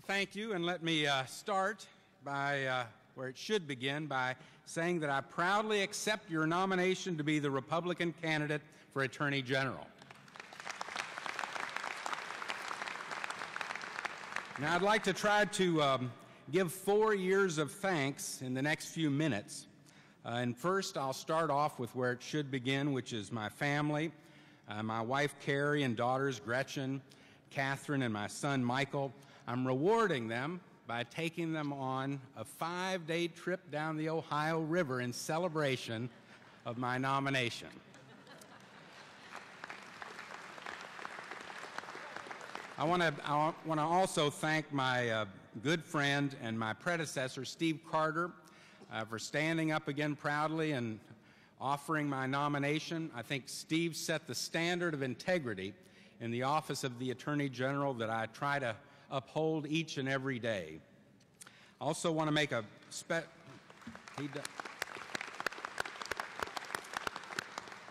Thank you, and let me start by where it should begin, by saying that I proudly accept your nomination to be the Republican candidate for Attorney General. Now, I'd like to try to give 4 years of thanks in the next few minutes. And first, I'll start off with where it should begin, which is my family, my wife Carrie and daughters Gretchen, Catherine, and my son Michael. I'm rewarding them by taking them on a 5-day trip down the Ohio River in celebration of my nomination. I want to also thank my good friend and my predecessor, Steve Carter, for standing up again proudly and offering my nomination. I think Steve set the standard of integrity in the office of the Attorney General that I try to uphold each and every day. I also want to make a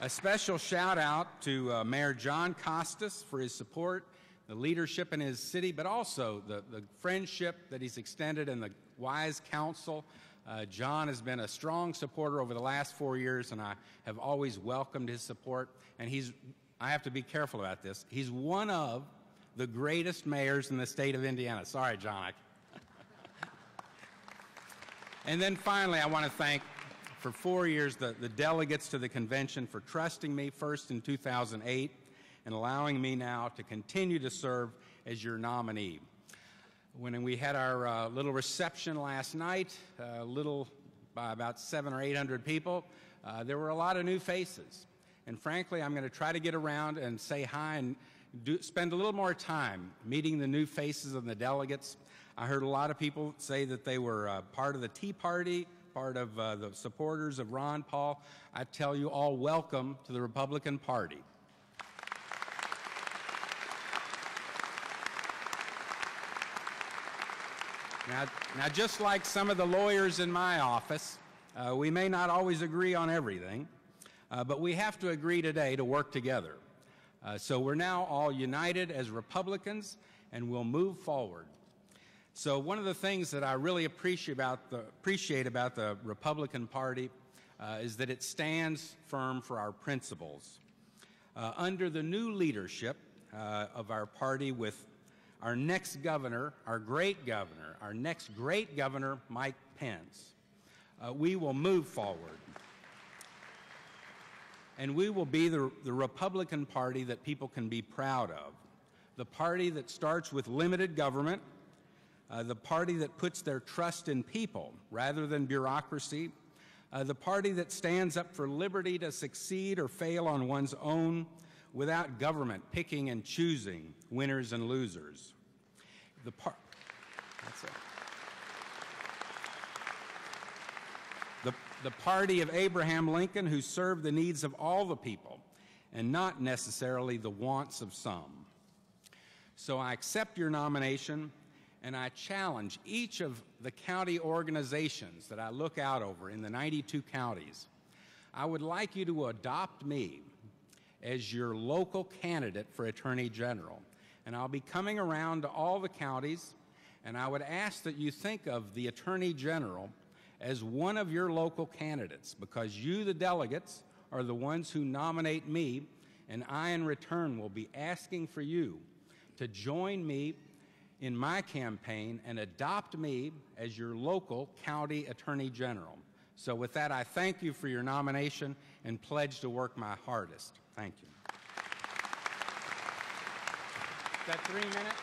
special shout out to Mayor John Costas for his support, the leadership in his city, but also the friendship that he's extended and the wise counsel. John has been a strong supporter over the last 4 years, and I have always welcomed his support. And I have to be careful about this, he's one of the greatest mayors in the state of Indiana. Sorry, John. And then finally, I want to thank, for 4 years, the delegates to the convention for trusting me first in 2008 and allowing me now to continue to serve as your nominee. When we had our little reception last night, by about 700 or 800 people, there were a lot of new faces. And frankly, I'm going to try to get around and say hi and spend a little more time meeting the new faces of the delegates. I heard a lot of people say that they were part of the Tea Party, part of the supporters of Ron Paul. I tell you all, welcome to the Republican Party. Now, just like some of the lawyers in my office, we may not always agree on everything, but we have to agree today to work together. So we're now all united as Republicans, and we'll move forward. So one of the things that I really appreciate about the Republican Party is that it stands firm for our principles. Under the new leadership of our party, with our next governor, our next great governor, Mike Pence, we will move forward. And we will be the Republican Party that people can be proud of. The party that starts with limited government, the party that puts their trust in people rather than bureaucracy, the party that stands up for liberty to succeed or fail on one's own without government picking and choosing winners and losers. That's it. The party of Abraham Lincoln, who served the needs of all the people and not necessarily the wants of some. So I accept your nomination, and I challenge each of the county organizations that I look out over in the 92 counties. I would like you to adopt me as your local candidate for Attorney General. And I'll be coming around to all the counties, and I would ask that you think of the Attorney General as one of your local candidates, because you, the delegates, are the ones who nominate me, and I, in return, will be asking for you to join me in my campaign and adopt me as your local county Attorney General. So with that, I thank you for your nomination and pledge to work my hardest. Thank you. Is that 3 minutes?